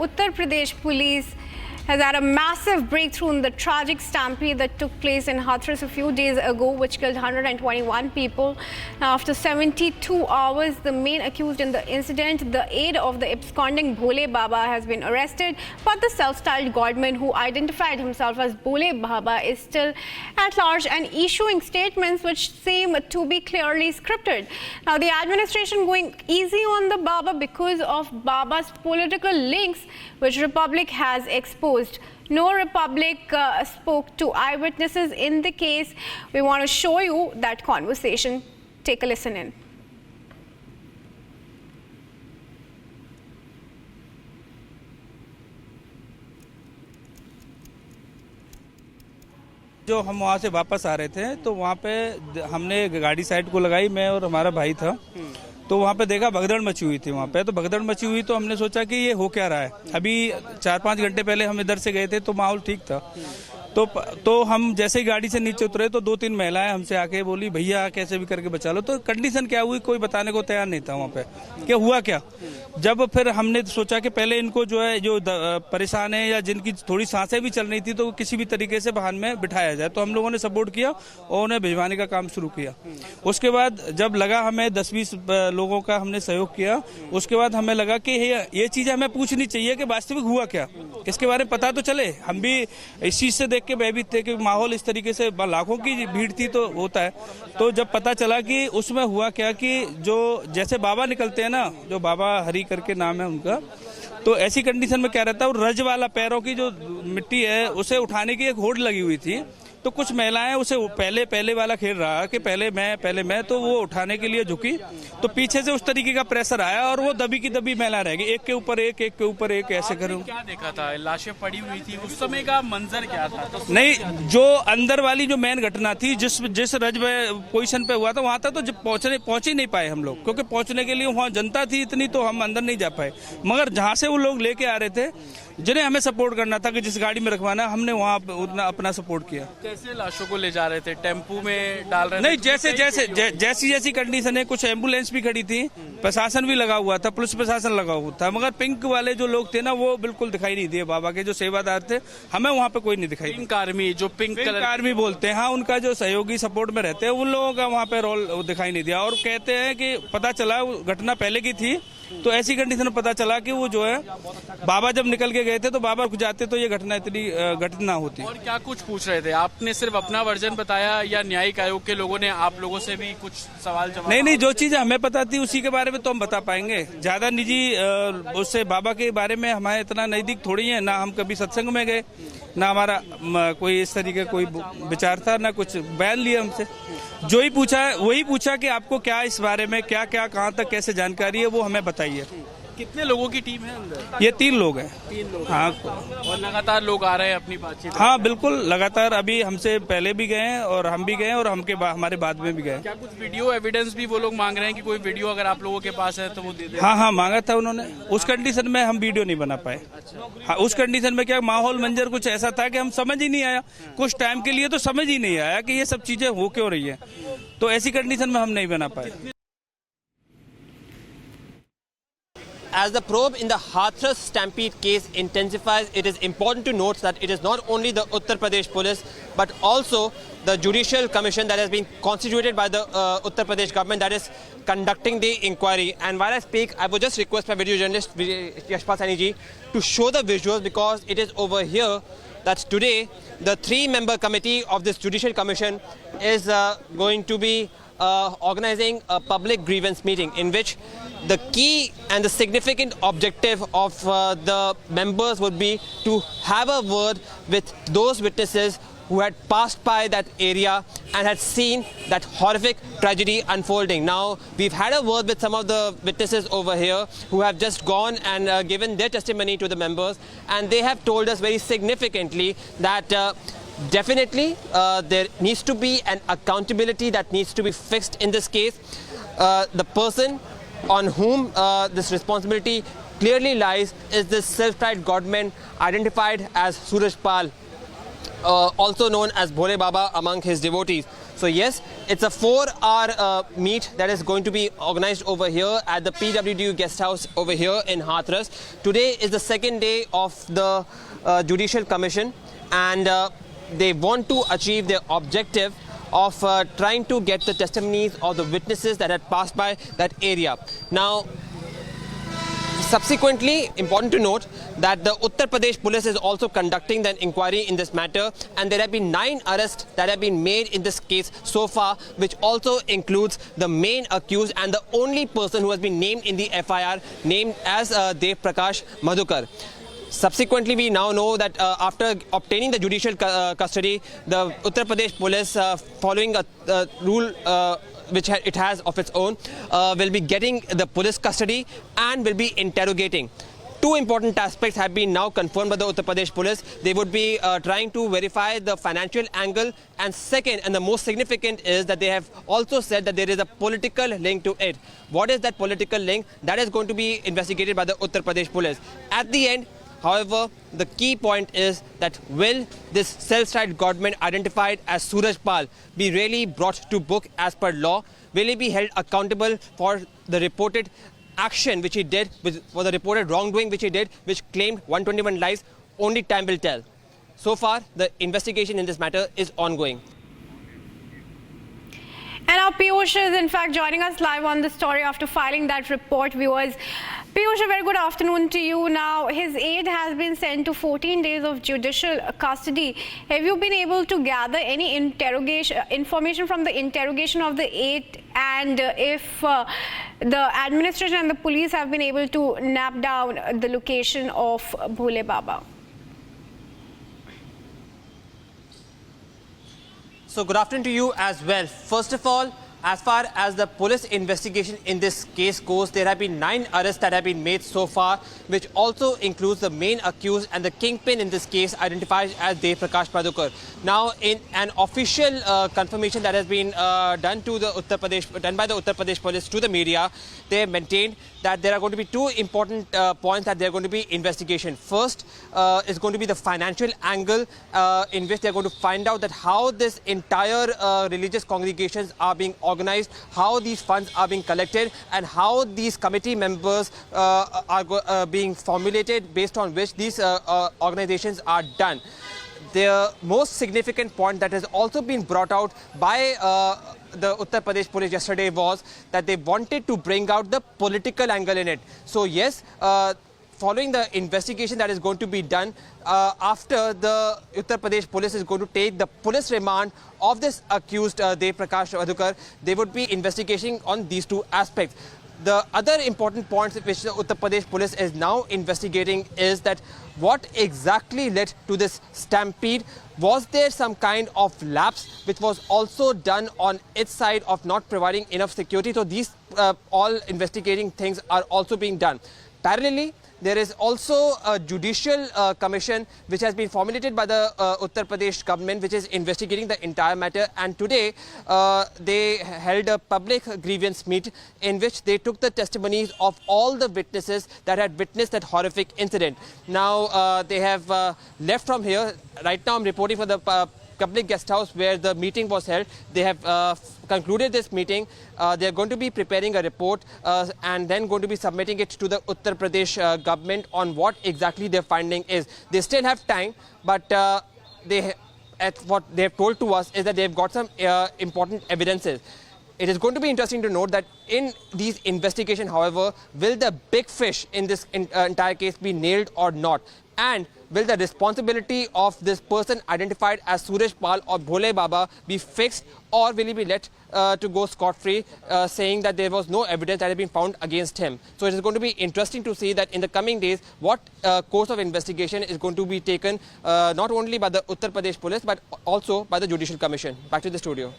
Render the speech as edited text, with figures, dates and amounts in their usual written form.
Uttar Pradesh police has had a massive breakthrough in the tragic stampede that took place in Hathras a few days ago, which killed 121 people. Now, after 72 hours, the main accused in the incident, the aide of the absconding Bhole Baba, has been arrested. But the self-styled godman, who identified himself as Bhole Baba, is still at large and issuing statements which seem to be clearly scripted. Now, the administration going easy on the Baba because of Baba's political links, which Republic has exposed. No Republic spoke to eyewitnesses in the case. We want to show you that conversation. Take a listen in. जो हम वहाँ से वापस आ रहे थे तो वहाँ पे हमने गाड़ी साइड को लगाई, मैं और हमारा भाई था। तो वहाँ पे देखा भगदड़ मची हुई थी वहाँ पे। तो भगदड़ मची हुई तो हमने सोचा कि ये हो क्या रहा है। अभी 4-5 घंटे पहले हम इधर से गए थे तो माहौल ठीक था। तो हम जैसे ही गाड़ी से नीचे उतरे तो 2-3 महिलाएं हमसे आके बोली, भैया कैसे भी करके बचा लो। तो कंडीशन क्या हुई कोई बताने को तैयार नहीं था वहाँ पे, क्या हुआ क्या। जब फिर हमने सोचा कि पहले इनको जो है जो परेशान है या जिनकी थोड़ी सांसें भी चल रही थी तो किसी भी तरीके से वाहन में बिठाया जाए। तो हम लोगों ने सपोर्ट किया और उन्हें भिजवाने का काम शुरू किया। उसके बाद जब लगा हमें 10-20 लोगों का हमने सहयोग किया, उसके बाद हमें लगा कि ये चीज़ हमें पूछनी चाहिए कि वास्तविक हुआ क्या, इसके बारे में पता तो चले। हम भी इस चीज़ से देख के भयभीत थे कि माहौल इस तरीके से लाखों की भीड़ थी तो होता है। तो जब पता चला कि उसमें हुआ क्या कि जो जैसे बाबा निकलते हैं ना, जो बाबा हरि करके नाम है उनका, तो ऐसी कंडीशन में क्या रहता है, रज वाला पैरों की जो मिट्टी है उसे उठाने की एक होड़ लगी हुई थी। तो कुछ महिलाएं उसे पहले वाला खेल रहा कि पहले मैं, तो वो उठाने के लिए झुकी तो पीछे से उस तरीके का प्रेशर आया और वो दबी की दबी महिला रह गई, एक के ऊपर एक ऐसे करूँ। क्या देखा था, लाशें पड़ी हुई थी, उस समय का मंजर क्या था? तो नहीं, जो अंदर वाली जो मेन घटना थी, जिस रज पोजीशन पे हुआ था वहां तक तो पहुंच ही नहीं पाए हम लोग, क्योंकि पहुंचने के लिए वहां जनता थी इतनी तो हम अंदर नहीं जा पाए। मगर जहां से वो लोग लेके आ रहे थे, जिन्हें हमें सपोर्ट करना था कि जिस गाड़ी में रखवाना, हमने वहाँ अपना सपोर्ट किया। कैसे लाशों को ले जा रहे थे, टेम्पू में डाल रहे थे? नहीं, जैसी कंडीशन है, कुछ एम्बुलेंस भी खड़ी थी, प्रशासन भी लगा हुआ था, पुलिस प्रशासन लगा हुआ था, मगर पिंक वाले जो लोग थे ना वो बिल्कुल दिखाई नहीं दिए। बाबा के जो सेवादार थे हमें वहाँ पे कोई नहीं दिखाई। पिंक आर्मी, जो पिंक कलर आर्मी बोलते हैं, हाँ, उनका जो सहयोगी सपोर्ट में रहते हैं उन लोगों का वहाँ पे रोल दिखाई नहीं दिया। और कहते हैं कि पता चला घटना पहले की थी, तो ऐसी कंडीशन में पता चला कि वो जो है बाबा जब निकल के गए थे तो बाबा रुक जाते तो ये घटना इतनी घटित ना होती। और क्या कुछ पूछ रहे थे? आपने सिर्फ अपना वर्जन बताया या न्यायिक आयोग के लोगों ने आप लोगों से भी कुछ सवाल जवाब? नहीं, जो चीजें हमें पता थी उसी के बारे में तो हम बता पाएंगे। ज्यादा निजी उससे बाबा के बारे में हमारे इतना नजदीक थोड़ी है ना, हम कभी सत्संग में गए ना, हमारा कोई इस तरीके कोई विचार था, ना कुछ बयान लिया हमसे। जो ही पूछा वही पूछा कि आपको क्या इस बारे में क्या कहाँ तक कैसे जानकारी है वो हमें बताइए। कितने लोगों की टीम है अंदर? ये 3 लोग हैं। 3 लोग। हाँ, और लगातार लोग आ रहे हैं अपनी बातचीत? हाँ बिल्कुल, लगातार अभी हमसे पहले भी गए हैं और हम भी गए और हमारे बाद में भी गए। क्या कुछ वीडियो एविडेंस भी वो लोग मांग रहे हैं कि कोई वीडियो अगर आप लोगों के पास है तो वो दे दे? हाँ, मांगा था उन्होंने। उस कंडीशन में हम वीडियो नहीं बना पाए। हाँ, उस कंडीशन में क्या माहौल मंजर कुछ ऐसा था कि हम समझ ही नहीं आया, कुछ टाइम के लिए तो समझ ही नहीं आया कि ये सब चीजें हो क्यों रही है। तो ऐसी कंडीशन में हम नहीं बना पाए। As the probe in the Hathras stampede case intensifies, it is important to note that it is not only the Uttar Pradesh police but also the judicial commission that has been constituted by the Uttar Pradesh government that is conducting the inquiry. And while I speak, I would just request my video journalist Yashpal Saini ji to show the visuals, because it is over here that today the 3-member committee of this judicial commission is going to be organizing a public grievance meeting in which the key and the significant objective of the members would be to have a word with those witnesses who had passed by that area and had seen that horrific tragedy unfolding. Now, we've had a word with some of the witnesses over here who have just gone and given their testimony to the members, and they have told us very significantly that definitely there needs to be an accountability that needs to be fixed in this case. The person on whom this responsibility clearly lies is this self-styled godman identified as Suraj Pal. also known as Bhole Baba among his devotees. So yes, it's a 4-hour meet that is going to be organized over here at the PWD guest house over here in Hathras. Today is the second day of the Judicial Commission, and they want to achieve their objective of trying to get the testimonies of the witnesses that had passed by that area. Now, subsequently, important to note that the Uttar Pradesh police is also conducting an inquiry in this matter, and there have been 9 arrests that have been made in this case so far, which also includes the main accused and the only person who has been named in the FIR, named as Dev Prakash Madhukar. Subsequently, we now know that after obtaining the judicial custody, the Uttar Pradesh police, following a rule which it has of its own, will be getting the police custody and will be interrogating. 2 important aspects have been now confirmed by the Uttar Pradesh police. They would be trying to verify the financial angle, and second, and the most significant, is that they have also said that there is a political link to it. What is that political link? That is going to be investigated by the Uttar Pradesh police. At the end, however, the key point is that will this self-styled government identified as Suraj Pal be really brought to book as per law? Will he be held accountable for the reported action which he did, for the reported wrongdoing which he did, which claimed 121 lives? Only time will tell. So far, the investigation in this matter is ongoing. And our Piyush is in fact joining us live on the story after filing that report, viewers. Piyush, a very good afternoon to you. Now, his aide has been sent to 14 days of judicial custody. Have you been able to gather any information from the interrogation of the aide, and if the administration and the police have been able to nab down the location of Bhole Baba? So good afternoon to you as well. First of all, as far as the police investigation in this case goes, there have been 9 arrests that have been made so far, which also includes the main accused and the kingpin in this case, identified as Dev Prakash Madhukar. Now, in an official confirmation that has been done by the Uttar Pradesh police to the media, they have maintained that there are going to be 2 important points that they are going to be investigation. First is going to be the financial angle, in which they are going to find out that how this entire religious congregations are being organized, how these funds are being collected, and how these committee members are being formulated, based on which these organizations are done. The most significant point that has also been brought out by the Uttar Pradesh police yesterday was that they wanted to bring out the political angle in it. So yes, following the investigation that is going to be done, after the Uttar Pradesh police is going to take the police remand of this accused Dev Prakash Madhukar, they would be investigating on these 2 aspects. The other important points which the Uttar Pradesh police is now investigating is that what exactly led to this stampede. Was there some kind of lapse which was also done on its side of not providing enough security? So these all investigating things are also being done. Parallelly, there is also a judicial commission which has been formulated by the Uttar Pradesh government, which is investigating the entire matter. And today they held a public grievance meet in which they took the testimonies of all the witnesses that had witnessed that horrific incident. Now they have left from here. Right now I'm reporting for the public guest house where the meeting was held. They have concluded this meeting. They are going to be preparing a report and then going to be submitting it to the Uttar Pradesh government on what exactly their finding is. They still have time, but what they have told to us is that they have got some important evidences. It is going to be interesting to note that in these investigations, however, will the big fish in this entire case be nailed or not? And will the responsibility of this person identified as Suraj Pal or Bhole Baba be fixed, or will he be let to go scot-free, saying that there was no evidence that had been found against him? So it is going to be interesting to see that in the coming days what course of investigation is going to be taken, not only by the Uttar Pradesh police but also by the Judicial Commission. Back to the studio.